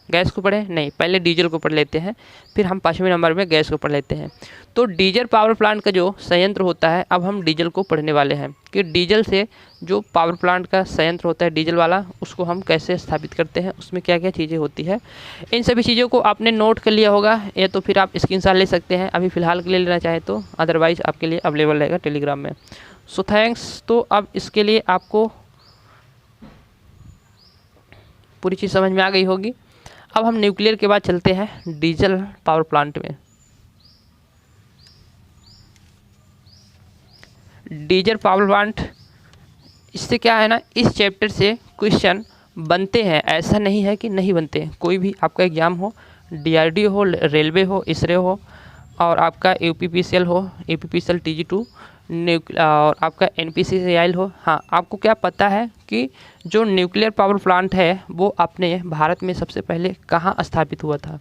गैस को पढ़े नहीं, पहले डीजल को पढ़ लेते हैं, फिर हम 5वें नंबर में गैस को पढ़ लेते हैं। तो डीजल पावर प्लांट का जो संयंत्र होता है, अब हम डीजल को पढ़ने वाले हैं कि डीजल से जो पावर प्लांट का संयंत्र होता है डीजल वाला, उसको हम कैसे स्थापित करते हैं, उसमें क्या क्या चीज़ें होती है। इन सभी चीज़ों को आपने नोट कर लिया होगा, या तो फिर आप स्क्रीनशॉट ले सकते हैं अभी फ़िलहाल के लिए लेना चाहें तो, अदरवाइज़ आपके लिए अवेलेबल रहेगा टेलीग्राम में। So thanks. तो अब इसके लिए आपको पूरी चीज़ समझ में आ गई होगी। अब हम न्यूक्लियर के बाद चलते हैं डीजल पावर प्लांट में। डीजल पावर प्लांट, इससे क्या है ना, इस चैप्टर से क्वेश्चन बनते हैं, ऐसा नहीं है कि नहीं बनते हैं। कोई भी आपका एग्जाम हो, डीआरडीओ हो, रेलवे हो, इसरो हो, और आपका यूपीपीसीएल हो, यूपीपीसीएल TG2, और आपका NPCCL हो। हाँ, आपको क्या पता है कि जो न्यूक्लियर पावर प्लांट है वो अपने भारत में सबसे पहले कहाँ स्थापित हुआ था?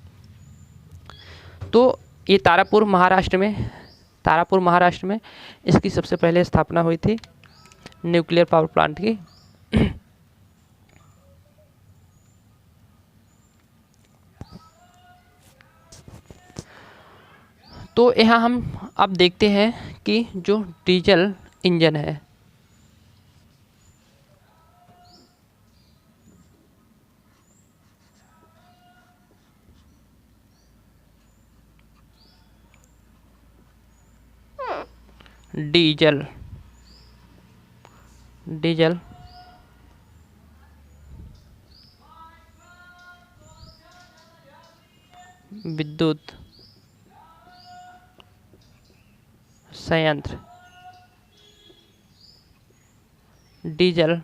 तो ये तारापुर महाराष्ट्र में इसकी सबसे पहले स्थापना हुई थी न्यूक्लियर पावर प्लांट की। तो यहाँ हम अब देखते हैं कि जो डीजल इंजन है, डीजल डीजल विद्युत संयंत्र, डीजल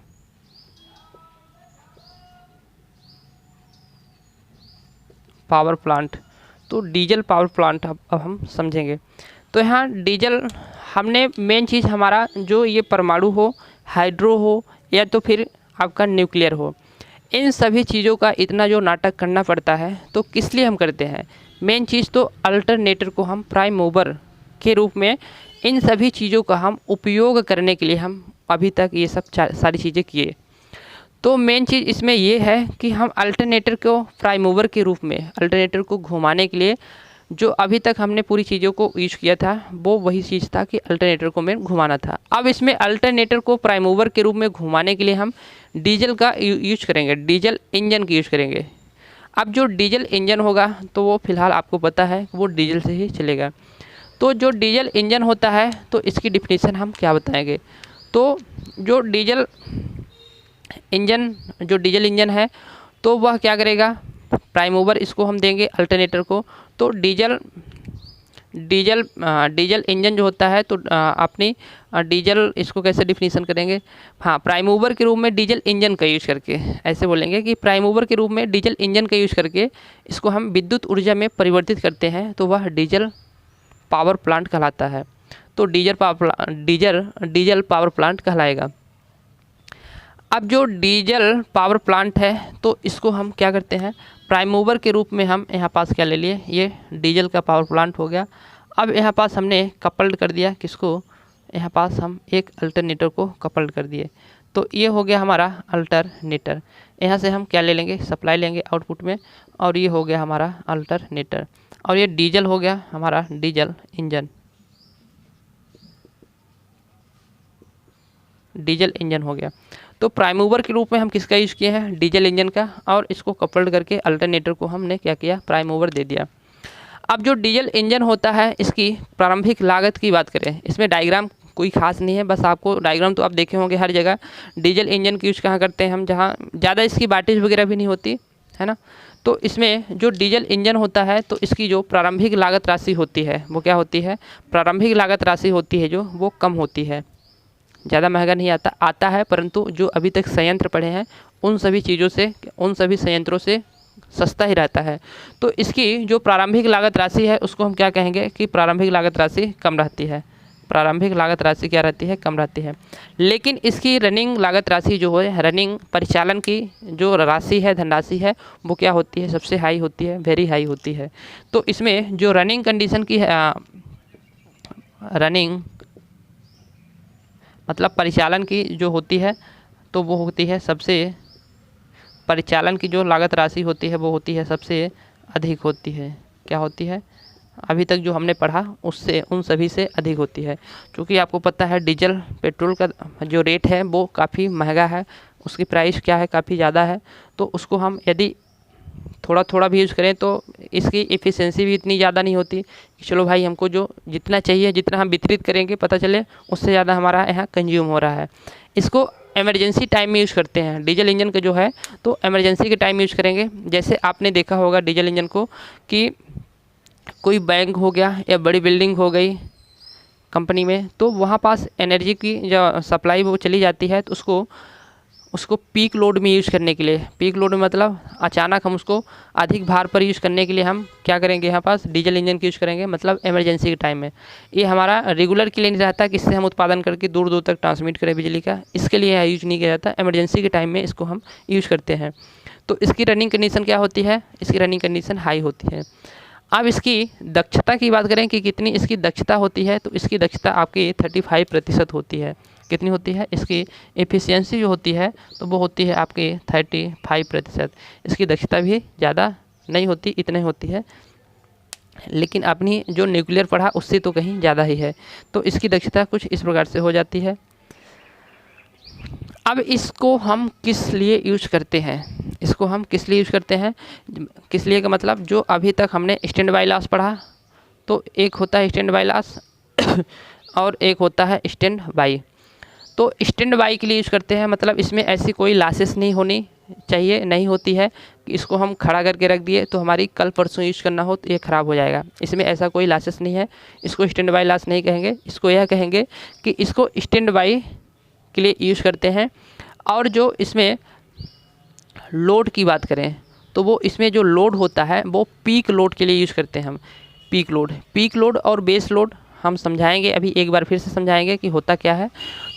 पावर प्लांट। तो डीजल पावर प्लांट अब हम समझेंगे। तो यहाँ डीजल हमने मेन चीज़ हमारा जो ये परमाणु हो, हाइड्रो हो, या तो फिर आपका न्यूक्लियर हो, इन सभी चीज़ों का इतना जो नाटक करना पड़ता है तो किस लिए हम करते हैं? मेन चीज़ तो अल्टरनेटर को हम प्राइम मूवर के रूप में इन सभी चीज़ों का हम उपयोग करने के लिए हम अभी तक ये सब सारी चीज़ें किए। तो मेन चीज़ इसमें ये है कि हम अल्टरनेटर को प्राइम मूवर के रूप में अल्टरनेटर को घुमाने के लिए जो अभी तक हमने पूरी चीज़ों को यूज किया था वो वही चीज़ था कि अल्टरनेटर को में घुमाना था। अब इसमें अल्टरनेटर को प्राइम मूवर के रूप में घुमाने के लिए हम डीजल का यूज करेंगे, डीजल इंजन की यूज करेंगे। अब जो डीजल इंजन होगा तो वो फ़िलहाल आपको पता है वो डीजल से ही चलेगा। तो जो डीजल इंजन होता है तो इसकी डिफिनीसन हम क्या बताएंगे? तो जो डीजल इंजन है तो वह क्या करेगा? प्राइम मूवर इसको हम देंगे अल्टरनेटर को। तो डीजल इंजन जो होता है तो अपनी डीजल इसको कैसे डिफिनीसन करेंगे? हाँ, प्राइम मूवर के रूप में डीजल इंजन का यूज करके ऐसे बोलेंगे कि प्राइम मूवर के रूप में डीजल इंजन का यूज करके इसको हम विद्युत ऊर्जा में परिवर्तित करते हैं तो वह डीजल पावर प्लांट कहलाता है। तो डीजल पावर प्लांट कहलाएगा। अब जो डीजल पावर प्लांट है तो इसको हम क्या करते हैं? प्राइम मूवर के रूप में हम यहाँ पास क्या ले लिए? ये डीजल का पावर प्लांट हो गया। अब यहाँ पास हमने कपल्ड कर दिया किसको? यहाँ पास हम एक अल्टरनेटर को कपल्ड कर दिए। तो ये हो गया हमारा अल्टरनेटर। यहाँ से हम क्या ले लेंगे? सप्लाई लेंगे आउटपुट में, और ये हो गया हमारा अल्टरनेटर। और ये डीजल हो गया हमारा डीजल इंजन हो गया। तो प्राइम मूवर के रूप में हम किसका यूज़ किए हैं? डीजल इंजन का, और इसको कपल्ड करके अल्टरनेटर को हमने क्या किया? प्राइम मूवर दे दिया। अब जो डीजल इंजन होता है इसकी प्रारंभिक लागत की बात करें, इसमें डायग्राम कोई खास नहीं है, बस आपको डायग्राम तो आप देखे होंगे हर जगह। डीजल इंजन की यूज़ कहाँ करते हैं हम? जहाँ ज़्यादा इसकी वाटेज वगैरह भी नहीं होती है ना। तो इसमें जो डीजल इंजन होता है तो इसकी जो प्रारंभिक लागत राशि होती है वो क्या होती है? प्रारंभिक लागत राशि होती है जो वो कम होती है, ज़्यादा महंगा नहीं आता है, परंतु जो अभी तक संयंत्र पड़े हैं उन सभी संयंत्रों से सस्ता ही रहता है। तो इसकी जो प्रारंभिक लागत राशि है उसको हम क्या कहेंगे कि प्रारंभिक लागत राशि कम रहती है। प्रारंभिक लागत राशि क्या रहती है? कम रहती है। लेकिन इसकी रनिंग लागत राशि जो है, रनिंग परिचालन की जो राशि है, धनराशि है, वो क्या होती है? सबसे हाई होती है, वेरी हाई होती है। तो इसमें जो रनिंग कंडीशन की रनिंग मतलब परिचालन की जो होती है तो वो होती है सबसे, परिचालन की जो लागत राशि होती है वो होती है सबसे अधिक होती है। क्या होती है? अभी तक जो हमने पढ़ा उससे उन सभी से अधिक होती है। क्योंकि आपको पता है डीजल पेट्रोल का जो रेट है वो काफ़ी महंगा है, उसकी प्राइस क्या है? काफ़ी ज़्यादा है। तो उसको हम यदि थोड़ा थोड़ा भी यूज़ करें तो इसकी एफिशिएंसी भी इतनी ज़्यादा नहीं होती कि चलो भाई हमको जो जितना चाहिए, जितना हम वितरित करेंगे पता चले उससे ज़्यादा हमारा यहाँ कंज्यूम हो रहा है। इसको इमरजेंसी टाइम में यूज़ करते हैं डीजल इंजन का जो है, तो इमरजेंसी के टाइम यूज़ करेंगे। जैसे आपने देखा होगा डीजल इंजन को कि कोई बैंक हो गया या बड़ी बिल्डिंग हो गई कंपनी में, तो वहाँ पास एनर्जी की जो सप्लाई वो चली जाती है तो उसको पीक लोड में यूज़ करने के लिए, पीक लोड में मतलब अचानक हम उसको अधिक भार पर यूज़ करने के लिए हम क्या करेंगे? यहाँ पास डीजल इंजन की यूज़ करेंगे, मतलब इमरजेंसी के टाइम में। ये हमारा रेगुलर के लिए नहीं रहता कि इससे हम उत्पादन करके दूर दूर तक ट्रांसमिट करें बिजली का, इसके लिए यूज नहीं किया जाता। इमरजेंसी के टाइम में इसको हम यूज़ करते हैं। तो इसकी रनिंग कंडीशन क्या होती है? इसकी रनिंग कंडीशन हाई होती है। अब इसकी दक्षता की बात करें कि कितनी इसकी दक्षता होती है, तो इसकी दक्षता आपकी 35% होती है। कितनी होती है? इसकी एफिशिएंसी जो होती है तो वो होती है आपकी 35%। इसकी दक्षता भी ज़्यादा नहीं होती, इतनी होती है। लेकिन अपनी जो न्यूक्लियर पढ़ा उससे तो कहीं ज़्यादा ही है। तो इसकी दक्षता कुछ इस प्रकार से हो जाती है। अब इसको हम किस लिए यूज करते हैं, इसको हम किस लिए यूज करते हैं, किस लिए का मतलब जो अभी तक हमने स्टैंड बाय लॉस पढ़ा, तो एक होता है स्टैंड बाय लॉस और एक होता है स्टैंड बाय। तो स्टैंड बाय के लिए यूज़ करते हैं, मतलब इसमें ऐसी कोई लॉसेस नहीं होनी चाहिए, नहीं होती है कि इसको हम खड़ा करके रख दिए तो हमारी कल परसों यूज़ करना हो तो ये ख़राब हो जाएगा। इसमें ऐसा कोई लॉसेस नहीं है, इसको स्टैंड बाय लॉस नहीं कहेंगे, इसको यह कहेंगे कि इसको स्टैंड बाय के लिए यूज़ करते हैं। और जो इसमें लोड की बात करें तो वो इसमें जो लोड होता है वो पीक लोड के लिए यूज़ करते हैं हम। पीक लोड और बेस लोड हम समझाएंगे, अभी एक बार फिर से समझाएंगे कि होता क्या है।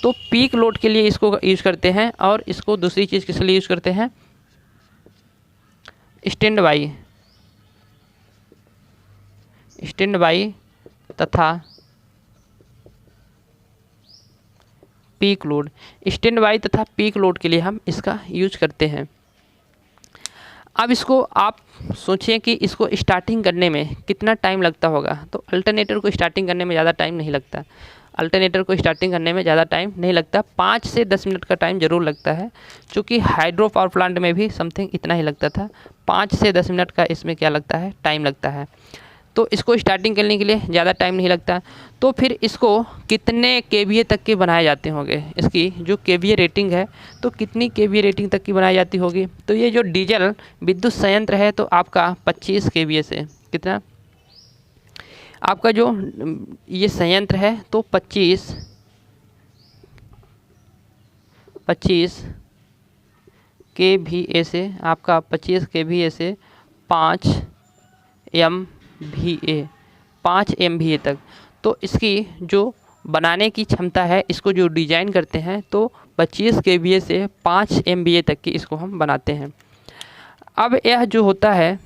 तो पीक लोड के लिए इसको यूज़ करते हैं और इसको दूसरी चीज़ किस लिए यूज़ करते हैं, स्टैंड बाय तथा पीक लोड। स्टैंड बाय तथा पीक लोड के लिए हम इसका यूज करते हैं। अब इसको आप सोचिए कि इसको स्टार्टिंग करने में कितना टाइम लगता होगा। तो अल्टरनेटर को स्टार्टिंग करने में ज़्यादा टाइम नहीं लगता, अल्टरनेटर को स्टार्टिंग करने में ज़्यादा टाइम नहीं लगता, 5 से 10 मिनट का टाइम ज़रूर लगता है। चूँकि हाइड्रो पावर प्लांट में भी समथिंग इतना ही लगता था, 5 से 10 मिनट का इसमें क्या लगता है, टाइम लगता है। तो इसको स्टार्टिंग करने के लिए ज़्यादा टाइम नहीं लगता। तो फिर इसको कितने केवीए तक के बनाए जाते होंगे, इसकी जो केवीए रेटिंग है तो कितनी केवीए रेटिंग तक की बनाई जाती होगी। तो ये जो डीजल विद्युत संयंत्र है तो आपका 25 केवीए से, कितना आपका जो ये संयंत्र है तो 25 केवीए से, आपका 25 केवीए से 5 MVA तक। तो इसकी जो बनाने की क्षमता है, इसको जो डिज़ाइन करते हैं तो 25 केवीए से 5 MVA तक की इसको हम बनाते हैं। अब यह जो होता है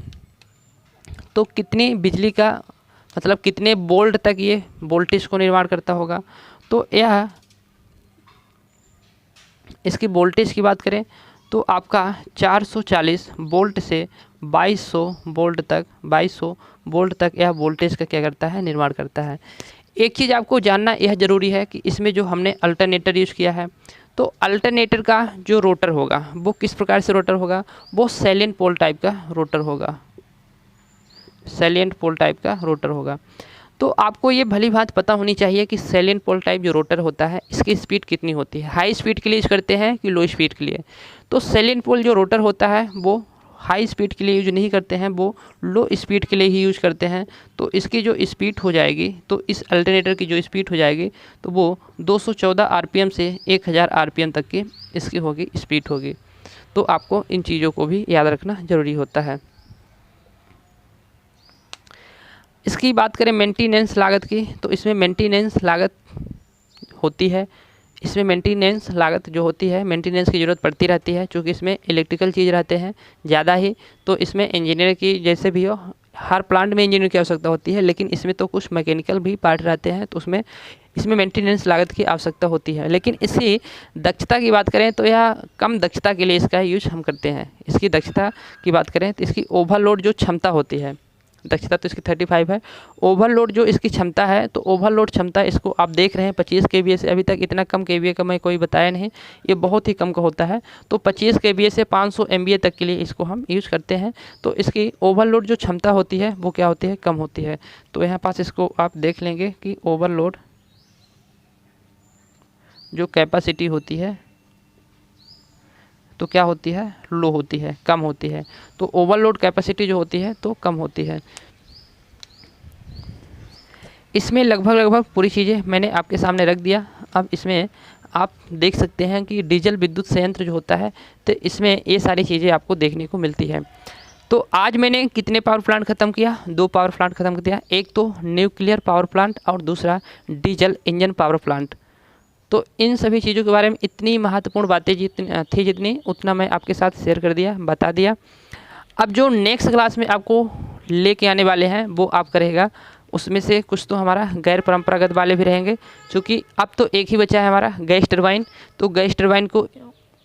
तो कितनी बिजली का मतलब कितने वोल्ट तक ये वोल्टेज को निर्माण करता होगा। तो यह इसकी वोल्टेज की बात करें तो आपका 440 वोल्ट से 2200 वोल्ट तक यह वोल्टेज का क्या करता है, निर्माण करता है। एक चीज़ आपको जानना यह ज़रूरी है कि इसमें जो हमने अल्टरनेटर यूज़ किया है तो अल्टरनेटर का जो रोटर होगा वो किस प्रकार से रोटर होगा, वो सैलिएंट पोल टाइप का रोटर होगा, सैलिएंट पोल टाइप का रोटर होगा। तो आपको ये भली बात पता होनी चाहिए कि सैलिएंट पोल टाइप जो रोटर होता है इसकी स्पीड कितनी होती है, हाई स्पीड के लिए यूज करते हैं कि लो स्पीड के लिए। तो सैलिएंट पोल जो रोटर होता है वो हाई स्पीड के लिए यूज नहीं करते हैं, वो लो स्पीड के लिए ही यूज करते हैं। तो इसकी जो स्पीड हो जाएगी, तो इस अल्टरनेटर की जो स्पीड हो जाएगी तो वो 214 RPM से 1000 RPM तक की इसकी होगी, स्पीड होगी। तो आपको इन चीज़ों को भी याद रखना ज़रूरी होता है। इसकी बात करें मेंटेनेंस लागत की, तो इसमें मेंटेनेंस लागत होती है, इसमें मेंटेनेंस लागत जो होती है, मेंटेनेंस की ज़रूरत पड़ती रहती है, क्योंकि इसमें इलेक्ट्रिकल चीज़ रहते हैं ज़्यादा ही। तो इसमें इंजीनियर की जैसे भी हो, हर प्लांट में इंजीनियर की आवश्यकता होती है, लेकिन इसमें तो कुछ मैकेनिकल भी पार्ट रहते हैं, तो उसमें इसमें मेंटेनेंस लागत की आवश्यकता होती है। लेकिन इसकी दक्षता की बात करें तो यह कम दक्षता के लिए इसका यूज हम करते हैं। इसकी दक्षता की बात करें तो इसकी ओवरलोड जो क्षमता होती है, दक्षता तो इसकी 35 है, ओवरलोड जो इसकी क्षमता है तो ओवरलोड क्षमता इसको आप देख रहे हैं 25 केवीए से, अभी तक इतना कम केवीए का मैं कोई बताया नहीं, ये बहुत ही कम का होता है। तो 25 केवीए से 500 MVA तक के लिए इसको हम यूज़ करते हैं। तो इसकी ओवरलोड जो क्षमता होती है वो क्या होती है, कम होती है। तो यहाँ पास इसको आप देख लेंगे कि ओवरलोड जो कैपेसिटी होती है तो क्या होती है, लो होती है, कम होती है। तो ओवरलोड कैपेसिटी जो होती है तो कम होती है। इसमें लगभग पूरी चीज़ें मैंने आपके सामने रख दिया। अब इसमें आप देख सकते हैं कि डीजल विद्युत संयंत्र जो होता है तो इसमें ये सारी चीज़ें आपको देखने को मिलती है। तो आज मैंने कितने पावर प्लांट ख़त्म किया, 2 पावर प्लांट ख़त्म कर दिया, एक तो न्यूक्लियर पावर प्लांट और दूसरा डीजल इंजन पावर प्लांट। तो इन सभी चीज़ों के बारे में इतनी महत्वपूर्ण बातें जितनी उतना मैं आपके साथ शेयर कर दिया, बता दिया। अब जो नेक्स्ट क्लास में आपको लेके आने वाले हैं वो आप करेगा, उसमें से कुछ तो हमारा गैर परंपरागत वाले भी रहेंगे, क्योंकि अब तो एक ही बचा है हमारा गैस टरबाइन। तो गैस टरबाइन को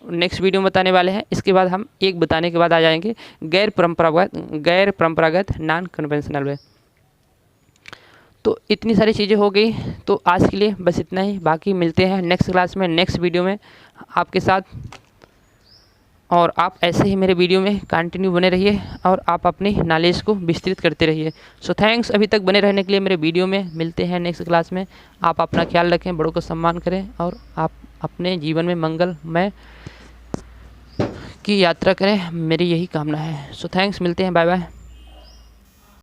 नेक्स्ट वीडियो में बताने वाले हैं। इसके बाद हम एक बताने के बाद आ जाएंगे गैर परंपरागत नॉन कन्वेंशनल वे। तो इतनी सारी चीज़ें हो गई, तो आज के लिए बस इतना ही। बाकी मिलते हैं नेक्स्ट क्लास में, नेक्स्ट वीडियो में आपके साथ। और आप ऐसे ही मेरे वीडियो में कंटिन्यू बने रहिए और आप अपनी नॉलेज को विस्तृत करते रहिए। सो थैंक्स अभी तक बने रहने के लिए मेरे वीडियो में। मिलते हैं नेक्स्ट क्लास में। आप अपना ख्याल रखें, बड़ों का सम्मान करें और आप अपने जीवन में मंगलमय की यात्रा करें, मेरी यही कामना है। सो थैंक्स, मिलते हैं, बाय बाय।